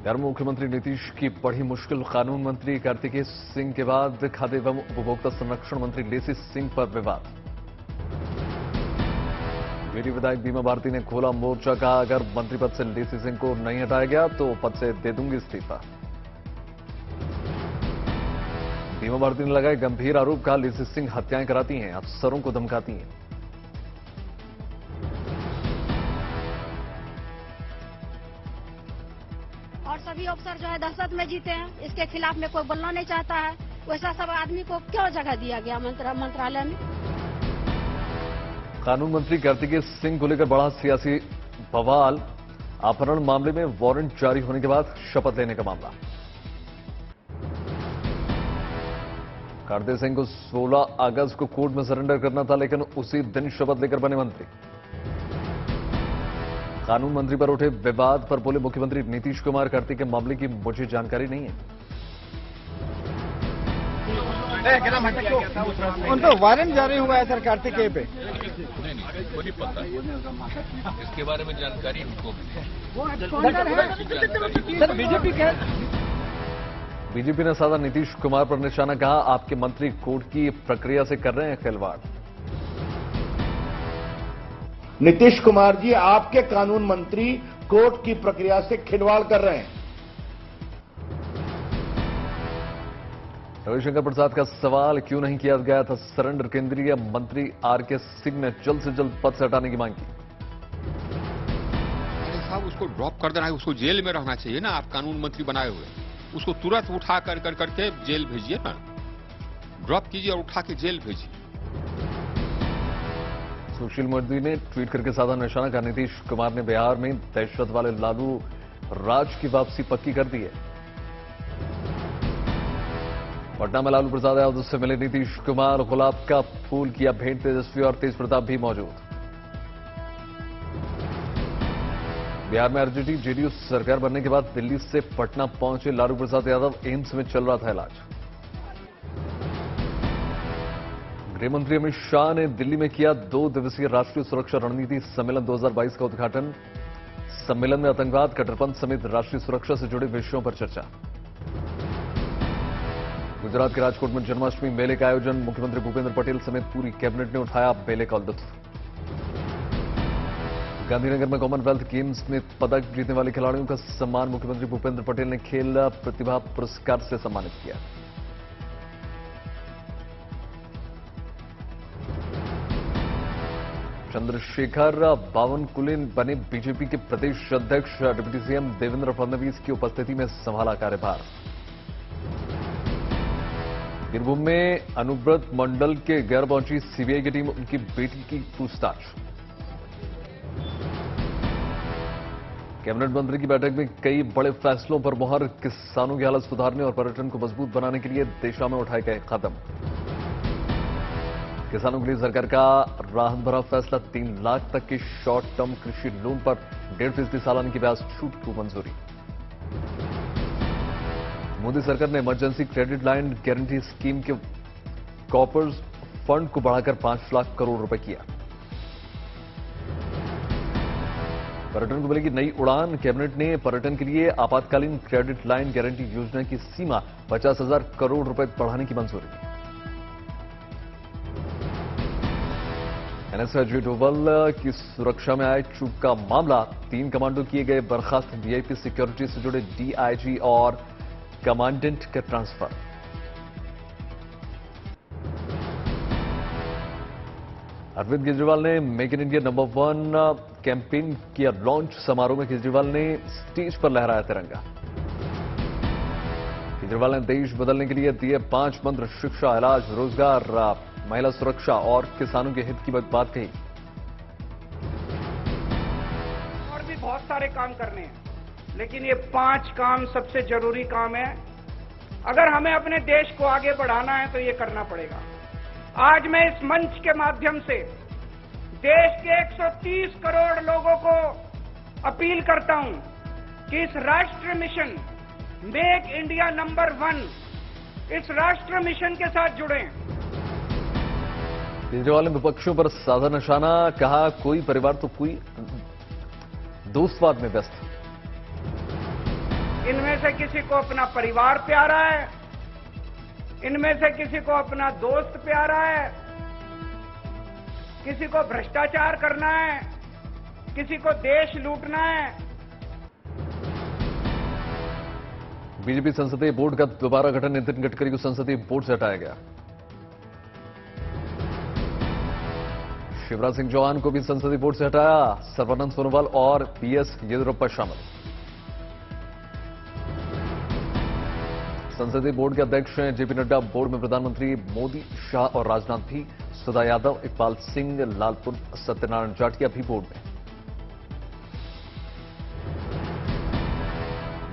बिहार में मुख्यमंत्री नीतीश की बड़ी मुश्किल। कानून मंत्री कार्तिकेय सिंह के बाद खाद्य एवं उपभोक्ता संरक्षण मंत्री लेसी सिंह पर विवाद। बीडी विधायक बीमा भारती ने खोला मोर्चा, कहा अगर मंत्री पद से लेसी सिंह को नहीं हटाया गया तो पद से दे दूंगी इस्तीफा। बीमा भारती ने लगाए गंभीर आरोप, कहा लेसी सिंह हत्याएं कराती हैं, अफसरों को धमकाती हैं। और सभी अफसर जो है दहशत में जीते हैं, इसके खिलाफ में कोई बोलना नहीं चाहता है। वैसा सब आदमी को क्यों जगह दिया गया मंत्रालय में? कानून मंत्री कार्तिकेय सिंह को लेकर बड़ा सियासी बवाल। अपहरण मामले में वारंट जारी होने के बाद शपथ लेने का मामला। कार्तिकेय सिंह को 16 अगस्त को कोर्ट में सरेंडर करना था, लेकिन उसी दिन शपथ लेकर बने मंत्री। कानून मंत्री पर उठे विवाद पर बोले मुख्यमंत्री नीतीश कुमार, कार्तिक के मामले की मुझे जानकारी नहीं है। उन पर वारंट जारी हुआ है सर कार्तिकेय पे। नहीं नहीं पता है इसके बारे में जानकारी हमको सर बीजेपी ने साधा नीतीश कुमार पर निशाना, कहा आपके मंत्री कोर्ट की प्रक्रिया से कर रहे हैं खिलवाड़। नीतीश कुमार जी, आपके कानून मंत्री कोर्ट की प्रक्रिया से खिलवाड़ कर रहे हैं। रविशंकर प्रसाद का सवाल, क्यों नहीं किया गया था सरेंडर? केंद्रीय मंत्री आरके सिंह ने जल्द से जल्द पद से हटाने की मांग की। अरे साहब, उसको ड्रॉप कर देना है, उसको जेल में रहना चाहिए ना। आप कानून मंत्री बनाए हुए, उसको तुरंत उठा करके जेल भेजिए ना। ड्रॉप कीजिए और उठा के जेल भेजिए। सुशील मोदी ने ट्वीट करके साधा निशाना, कहा नीतीश कुमार ने बिहार में दहशत वाले लालू राज की वापसी पक्की कर दी है। पटना में लालू प्रसाद यादव से मिले नीतीश कुमार, गुलाब का फूल किया भेंट। तेजस्वी और तेज प्रताप भी मौजूद। बिहार में आरजेडी जेडीयू सरकार बनने के बाद दिल्ली से पटना पहुंचे लालू प्रसाद यादव, एम्स में चल रहा था इलाज। गृह मंत्री अमित शाह ने दिल्ली में किया 2 दिवसीय राष्ट्रीय सुरक्षा रणनीति सम्मेलन 2022 का उद्घाटन। सम्मेलन में आतंकवाद, कट्टरपंथ समेत राष्ट्रीय सुरक्षा से जुड़े विषयों पर चर्चा। गुजरात के राजकोट में जन्माष्टमी मेले का आयोजन। मुख्यमंत्री भूपेंद्र पटेल समेत पूरी कैबिनेट ने उठाया मेले का लुत्फ। गांधीनगर में कॉमनवेल्थ गेम्स में पदक जीतने वाले खिलाड़ियों का सम्मान। मुख्यमंत्री भूपेंद्र पटेल ने खेल प्रतिभा पुरस्कार से सम्मानित किया। चंद्रशेखर बावनकुले बने बीजेपी के प्रदेश अध्यक्ष। डिप्टी सीएम देवेंद्र फडणवीस की उपस्थिति में संभाला कार्यभार। बीरभूम में अनुव्रत मंडल के घर पहुंची सीबीआई की टीम, उनकी बेटी की पूछताछ। कैबिनेट मंत्री की बैठक में कई बड़े फैसलों पर मुहर। किसानों की हालत सुधारने और पर्यटन को मजबूत बनाने के लिए दिशा में उठाए गए कदम। किसानों के लिए सरकार का राहत भरा फैसला। 3 लाख तक की शॉर्ट टर्म कृषि लोन पर 1.5% सालाना की ब्याज छूट को मंजूरी। मोदी सरकार ने emergency credit line guarantee scheme के कॉपर्स फंड को बढ़ाकर 5 लाख करोड़ रुपए किया। पर्यटन को मिलेगी नई उड़ान। कैबिनेट ने पर्यटन के लिए आपातकालीन क्रेडिट लाइन गारंटी योजना की सीमा 50,000 करोड़ रुपए बढ़ाने की मंजूरी। एनएसए अजय डोभाल की सुरक्षा में आए चूक का मामला। 3 कमांडो किए गए बर्खास्त। वीआईपी सिक्योरिटी से जुड़े डीआईजी और कमांडेंट का ट्रांसफर। अरविंद केजरीवाल ने make in India number 1 campaign किया लॉन्च। समारोह में केजरीवाल ने स्टेज पर लहराया तिरंगा। केजरीवाल ने देश बदलने के लिए दिए 5 मंत्र। शिक्षा, इलाज, रोजगार, महिला सुरक्षा और किसानों के हित की बात कही। और भी बहुत सारे काम करने हैं, लेकिन ये 5 काम सबसे जरूरी काम है। अगर हमें अपने देश को आगे बढ़ाना है तो ये करना पड़ेगा। आज मैं इस मंच के माध्यम से देश के 130 करोड़ लोगों को अपील करता हूं कि इस राष्ट्र मिशन मेक इंडिया नंबर 1, इस राष्ट्र मिशन के साथ जुड़ें। केजरीवाल ने विपक्षियों पर साधा निशाना, कहा कोई परिवार तो कोई दोस्तवाद में व्यस्त। इनमें से किसी को अपना परिवार प्यारा है, इनमें से किसी को अपना दोस्त प्यारा है, किसी को भ्रष्टाचार करना है, किसी को देश लूटना है। बीजेपी संसदीय बोर्ड का दोबारा गठन, नितिन गडकरी को संसदीय बोर्ड से हटाया गया। शिवराज सिंह चौहान को भी संसदीय बोर्ड से हटाया, सर्बानंद सोनोवाल और पीएस येदियुरप्पा शामिल। संसदीय बोर्ड के अध्यक्ष हैं जेपी नड्डा, बोर्ड में प्रधानमंत्री मोदी, शाह और राजनाथ भी, सुधा यादव, इकबाल सिंह, लालपुर, सत्यनारायण जाटिया भी बोर्ड में।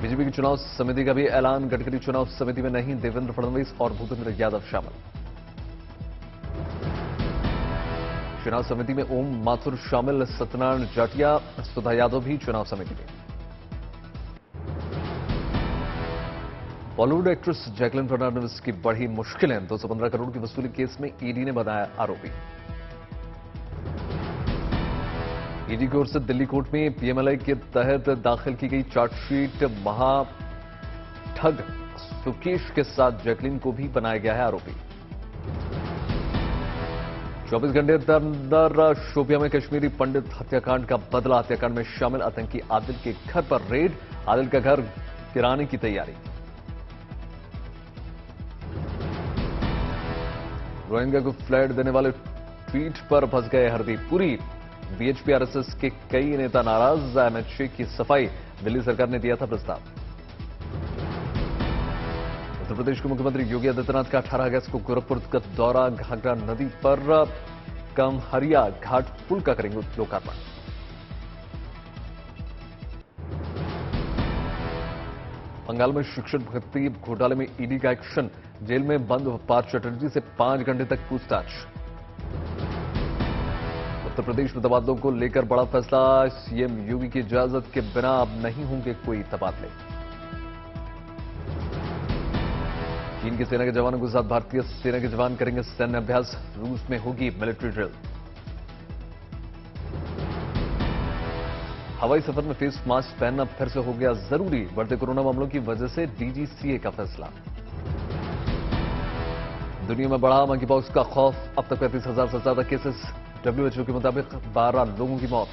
बीजेपी की चुनाव समिति का भी ऐलान, गडकरी चुनाव समिति में नहीं, देवेंद्र फडणवीस और भूपेंद्र यादव शामिल। चुनाव समिति में ओम माथुर शामिल, सत्यनारायण जाटिया, सुधा यादव भी चुनाव समिति में। बॉलीवुड एक्ट्रेस जैकलिन फर्नांडिस की बढ़ी मुश्किलें, 215 करोड़ की वसूली केस में ईडी ने बनाया आरोपी। ईडी की ओर से दिल्ली कोर्ट में पीएमएलआई के तहत दाखिल की गई चार्जशीट, महाठग सुकेश के साथ जैकलिन को भी बनाया गया है आरोपी। 24 घंटे के अंदर शोपिया में कश्मीरी पंडित हत्याकांड का बदला, हत्याकांड में शामिल आतंकी आदिल के घर पर रेड, आदिल का घर गिराने की तैयारी। रोहिंग्या को फ्लैट देने वाले ट्वीट पर फंस गए हरदीप पुरी, बीएचपी आरएसएस के कई नेता नाराज, एमएचए की सफाई, दिल्ली सरकार ने दिया था प्रस्ताव। उत्तर प्रदेश के मुख्यमंत्री योगी आदित्यनाथ का 18 अगस्त को गोरखपुर का दौरा, घाघरा नदी पर कमहरिया घाट पुल का करेंगे लोकार्पण। बंगाल में शिक्षक भर्ती घोटाले में ईडी का एक्शन, जेल में बंद पार्थ चटर्जी से 5 घंटे तक पूछताछ। उत्तर प्रदेश में तबादलों को लेकर बड़ा फैसला, सीएम योगी की इजाजत के बिना अब नहीं होंगे कोई तबादले। चीन की सेना के जवानों के साथ भारतीय सेना के जवान करेंगे सैन्य अभ्यास, रूस में होगी मिलिट्री ड्रिल। हवाई सफर में फेस मास्क पहनना फिर से हो गया जरूरी, बढ़ते कोरोना मामलों की वजह से डीजीसीए का फैसला। दुनिया में बढ़ा मंकी पॉक्स का खौफ, अब तक 35,000 से ज्यादा केसेस, डब्ल्यूएचओ के मुताबिक 12 लोगों की मौत।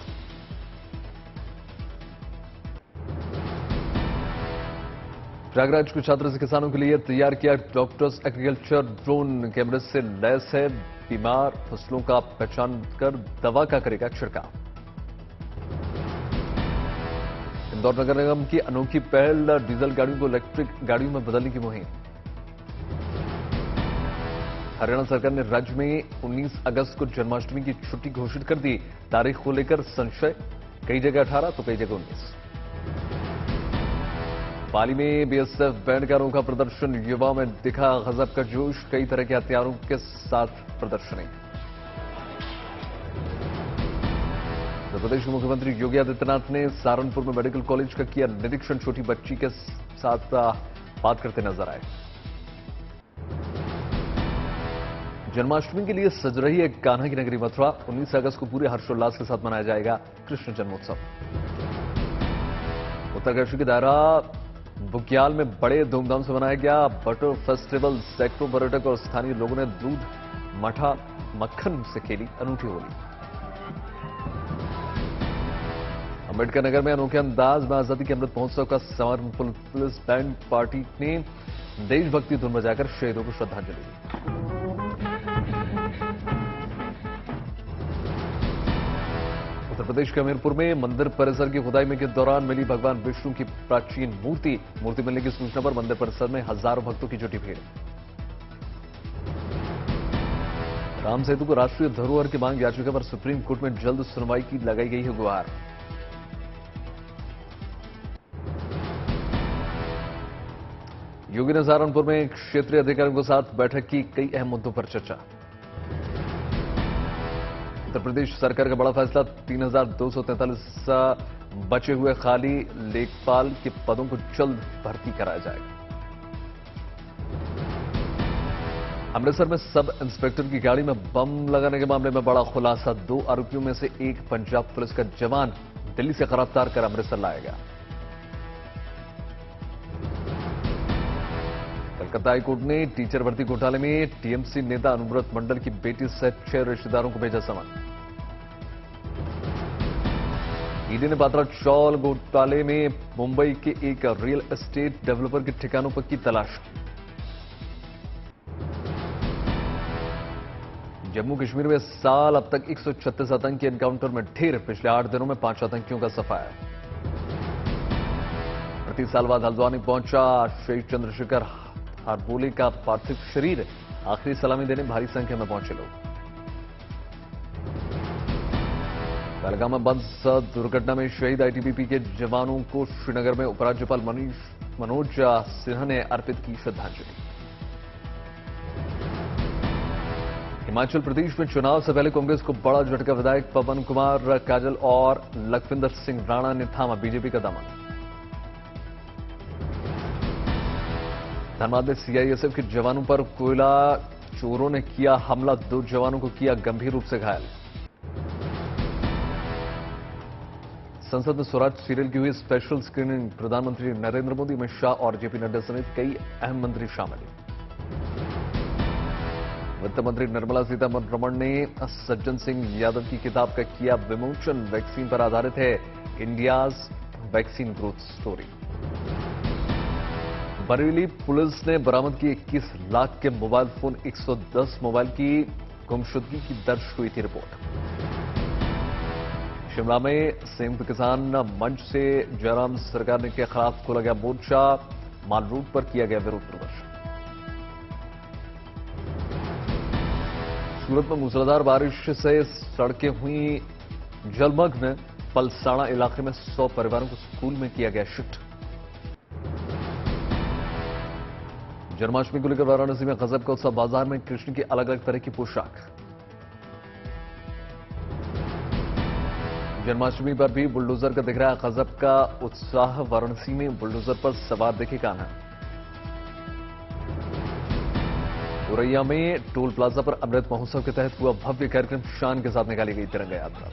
प्रयागराज के छात्र से किसानों के लिए तैयार किया डॉक्टर्स एग्रीकल्चर ड्रोन, कैमरे से लैस है, बीमार फसलों का पहचान कर दवा का करेगा छिड़काव। इंदौर नगर निगम की अनोखी पहल, डीजल गाड़ियों को इलेक्ट्रिक गाड़ियों में बदलने की मुहिम। हरियाणा सरकार ने राज्य में 19 अगस्त को जन्माष्टमी की छुट्टी घोषित कर दी, तारीख को लेकर संशय, कई जगह 18 तो कई जगह 19। पाली में बीएसएफ बैंड का अनोखा प्रदर्शन, युवाओं में दिखा गजब का जोश, कई तरह के हथियारों के साथ प्रदर्शनी। उत्तर प्रदेश के मुख्यमंत्री योगी आदित्यनाथ ने सहारनपुर में मेडिकल कॉलेज का किया निरीक्षण, छोटी बच्ची के साथ बात करते नजर आए। जन्माष्टमी के लिए सज रही है कान्हा की नगरी मथुरा, 19 अगस्त को पूरे हर्षोल्लास के साथ मनाया जाएगा कृष्ण जन्मोत्सव। उत्तरकाशी के दायरा बुग्याल में बड़े धूमधाम से मनाया गया बटर फेस्टिवल, सैकड़ों पर्यटक और स्थानीय लोगों ने दूध मठा मक्खन से खेली अनूठी होली। अम्बेडकर नगर में अनोखे अंदाज में आजादी के अमृत महोत्सव का समापन, पुलिस बैंड पार्टी ने देशभक्ति धुन बजाकर शहीदों को श्रद्धांजलि दी। उत्तर प्रदेश के हमीरपुर में मंदिर परिसर की खुदाई में के दौरान मिली भगवान विष्णु की प्राचीन मूर्ति मिलने की सूचना पर मंदिर परिसर में हजारों भक्तों की जुटी भीड़। राम सेतु को राष्ट्रीय धरोहर की मांग याचिका पर सुप्रीम कोर्ट में जल्द सुनवाई की लगाई गई है गुहार। योगी ने सहारनपुर में क्षेत्रीय अधिकारियों के साथ बैठक की, कई अहम मुद्दों पर चर्चा। उत्तर प्रदेश सरकार का बड़ा फैसला, 3,243 बचे हुए खाली लेखपाल के पदों को जल्द भर्ती कराया जाएगा। अमृतसर में सब इंस्पेक्टर की गाड़ी में बम लगाने के मामले में बड़ा खुलासा, 2 आरोपियों में से एक पंजाब पुलिस का जवान दिल्ली से गिरफ्तार कर अमृतसर लाया गया। कलकत्ता हाईकोर्ट ने टीचर भर्ती घोटाले में टीएमसी नेता अनुव्रत मंडल की बेटी सहित 6 रिश्तेदारों को भेजा समन। ईडी ने पात्रा चौल घोटाले में मुंबई के एक रियल एस्टेट डेवलपर के ठिकानों पर की तलाश की। जम्मू कश्मीर में इस साल अब तक 136 आतंकी एनकाउंटर में ढेर, पिछले 8 दिनों में 5 आतंकियों का सफाया। 38 साल बाद हल्द्वानी पहुंचा शहीद चंद्रशेखर हारबोले का पार्थिव शरीर, आखिरी सलामी देने भारी संख्या में पहुंचे लोग। पहलगाम में बस दुर्घटना में शहीद आईटीबीपी के जवानों को श्रीनगर में उपराज्यपाल मनोज सिन्हा ने अर्पित की श्रद्धांजलि। हिमाचल प्रदेश में चुनाव से पहले कांग्रेस को बड़ा झटका, विधायक पवन कुमार काजल और लखविंदर सिंह राणा ने थामा बीजेपी का दामन। धनबाद में सीआईएसएफ के जवानों पर कोयला चोरों ने किया हमला, 2 जवानों को किया गंभीर रूप से घायल। संसद में स्वराज सीरियल की हुई स्पेशल स्क्रीनिंग, प्रधानमंत्री नरेंद्र मोदी, अमित शाह और जेपी नड्डा समेत कई अहम मंत्री शामिल। वित्त मंत्री निर्मला सीतारमण ने सज्जन सिंह यादव की किताब का किया विमोचन, वैक्सीन पर आधारित है India's vaccine growth story. Bareilly police ने बरामद की 21 लाख के मोबाइल फोन, 110 मोबाइल की गुमशुदगी की दर्ज हुई थी रिपोर्ट। शिमला में संयुक्त किसान मंच से जयराम सरकार के खिलाफ खोला गया मोर्चा, माल रोड पर किया गया विरोध प्रदर्शन। सूरत में मूसलाधार बारिश से सड़कें हुई जलमग्न, पलसाना इलाके में 100 परिवारों को स्कूल में किया गया शिफ्ट। जन्माष्टमी को लेकर वाराणसी में गजब का उत्सव, बाजार में कृष्ण की अलग अलग तरह की पोशाक। जन्माष्टमी पर भी बुलडोजर का दिख रहा है गजब का उत्साह, वाराणसी में बुलडोजर पर सवार देखे कान्हा। औरैया में टोल प्लाजा पर अमृत महोत्सव के तहत हुआ भव्य कार्यक्रम, शान के साथ निकाली गई तिरंगा यात्रा।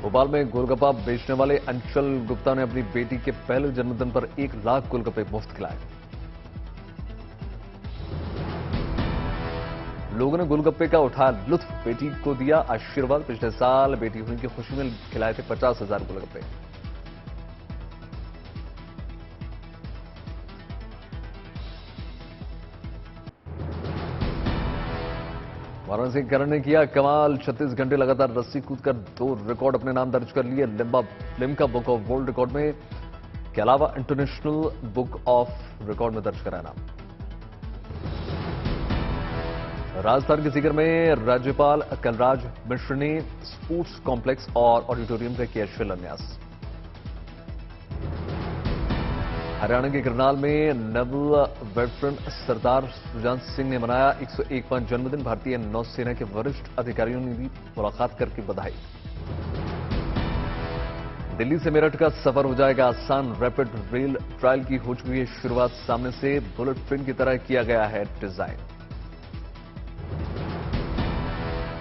भोपाल में गोलगप्पा बेचने वाले अंचल गुप्ता ने अपनी बेटी के पहले जन्मदिन पर 1 लाख गोलगप्पे मुफ्त खिलाए। लोगों ने गोलगप्पे का उठाया लुत्फ, बेटी को दिया आशीर्वाद। पिछले साल बेटी हुई की खुशी में खिलाए थे 50,000 गोलगप्पे। वाराणसी करण ने किया कमाल, 36 घंटे लगातार रस्सी कूदकर 2 रिकॉर्ड अपने नाम दर्ज कर लिए। Limca book of world record में के अलावा इंटरनेशनल बुक ऑफ रिकॉर्ड में दर्ज कराया नाम। राजस्थान के सीकर में राज्यपाल कलराज मिश्र ने स्पोर्ट्स कॉम्प्लेक्स और ऑडिटोरियम का किया शिलान्यास। हरियाणा के करनाल में नेवल वेटरन सरदार सुजान सिंह ने मनाया 101वां जन्मदिन। भारतीय नौसेना के वरिष्ठ अधिकारियों ने भी मुलाकात करके बधाई। दिल्ली से मेरठ का सफर हो जाएगा आसान, रैपिड रेल ट्रायल की हो चुकी है शुरुआत, सामने से बुलेट ट्रेन की तरह किया गया है डिजाइन।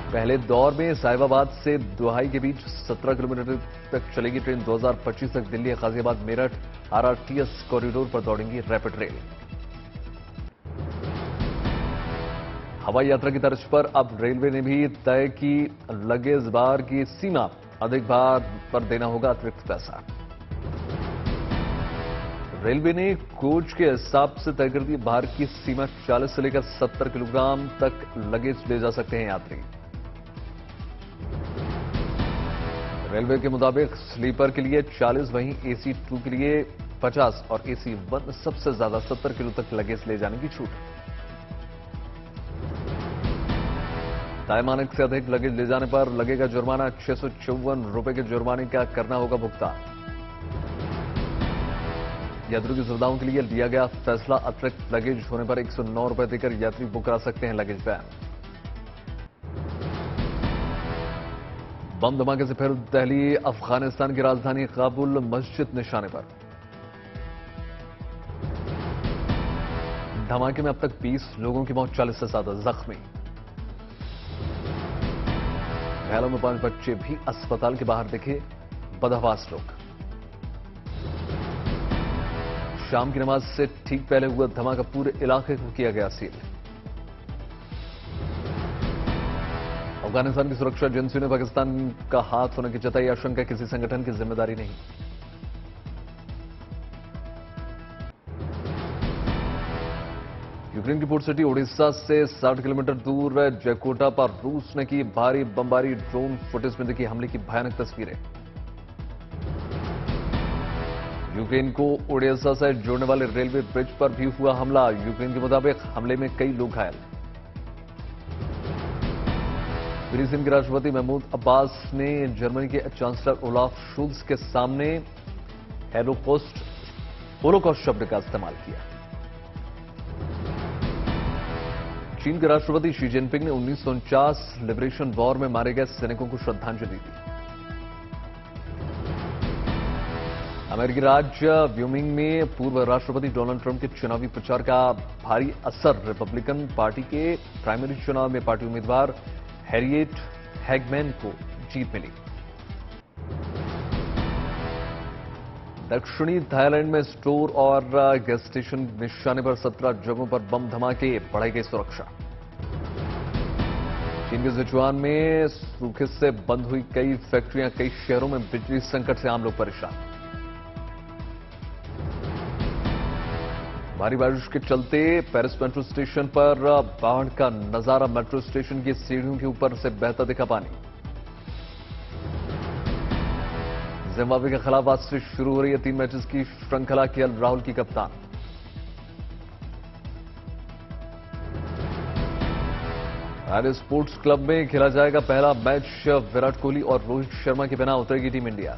पहले दौर में साहिबाबाद से दोहाई के बीच 17 किलोमीटर तक चलेगी ट्रेन। 2025 तक दिल्ली गाजियाबाद मेरठ आरआरटीएस कॉरिडोर पर दौड़ेंगी रैपिड रेल। हवाई यात्रा की तर्ज पर अब रेलवे ने भी तय की लगेज भार की सीमा, अधिक भार पर देना होगा अतिरिक्त पैसा। रेलवे ने कोच के हिसाब से तय कर दी भार की सीमा, 40 से लेकर 70 किलोग्राम तक लगेज ले जा सकते हैं यात्री। रेलवे के मुताबिक स्लीपर के लिए 40, वहीं एसी 2 के लिए 50 और एसी 1 सबसे ज्यादा 70 किलो तक लगेज ले जाने की छूट। तय मानक से अधिक लगेज ले जाने पर लगेगा जुर्माना, 654 रुपए के जुर्माने का करना होगा भुगतान। यात्रियों की सुविधाओं के लिए लिया गया फैसला, अतिरिक्त लगेज होने पर 109 रुपए देकर यात्री बुक करा सकते हैं लगेज वैन। बम धमाके से फिर दिल्ली, अफगानिस्तान की राजधानी काबुल मस्जिद निशाने पर। धमाके में अब तक 20 लोगों की मौत, 40 से ज्यादा जख्मी। घायलों में 5 बच्चे भी अस्पताल के बाहर दिखे बदहवास लोग। शाम की नमाज से ठीक पहले हुआ धमाका, पूरे इलाके को किया गया सील। अफगानिस्तान की सुरक्षा एजेंसियों ने पाकिस्तान का हाथ होने की जताई आशंका, किसी संगठन की जिम्मेदारी नहीं। यूक्रेन की पोर्ट सिटी ओडिशा से 60 किलोमीटर दूर जयकोटा पर रूस ने की भारी बमबारी, ड्रोन फुटेज में देखी हमले की भयानक तस्वीरें। यूक्रेन को ओडिशा से जोड़ने वाले रेलवे ब्रिज पर भी हुआ हमला, यूक्रेन के मुताबिक हमले में कई लोग घायल। ग्रीस के राष्ट्रपति महमूद अब्बास ने जर्मनी के चांसलर ओलाफ शोल्ज के सामने होलोकॉस्ट शब्द का इस्तेमाल किया। चीन के राष्ट्रपति शी जिनपिंग ने 1949 लिबरेशन वॉर में मारे गए सैनिकों को श्रद्धांजलि दी। अमेरिकी राज्य व्योमिंग में पूर्व राष्ट्रपति डोनाल्ड ट्रंप के चुनावी प्रचार का भारी असर, रिपब्लिकन पार्टी के प्राइमरी चुनाव में पार्टी उम्मीदवार हैरिएट हैगमैन को जीत मिली। दक्षिणी थाईलैंड में स्टोर और गैस स्टेशन निशाने पर 17 जगहों पर बम धमाके, बढ़ाई गई सुरक्षा। चीन के सिचुआन में सूखे से बंद हुई कई फैक्ट्रियां, कई शहरों में बिजली संकट से आम लोग परेशान। भारी बारिश के चलते पेरिस मेट्रो स्टेशन पर बाढ़ का नजारा, मेट्रो स्टेशन की सीढ़ियों के ऊपर से बहता दिखा पानी। जिम्बाब्वे के खिलाफ आज से शुरू हो रही है 3 मैचेस की श्रृंखला, केएल राहुल की कप्तान। आज स्पोर्ट्स क्लब में खेला जाएगा पहला मैच, विराट कोहली और रोहित शर्मा के बिना उतरेगी टीम इंडिया।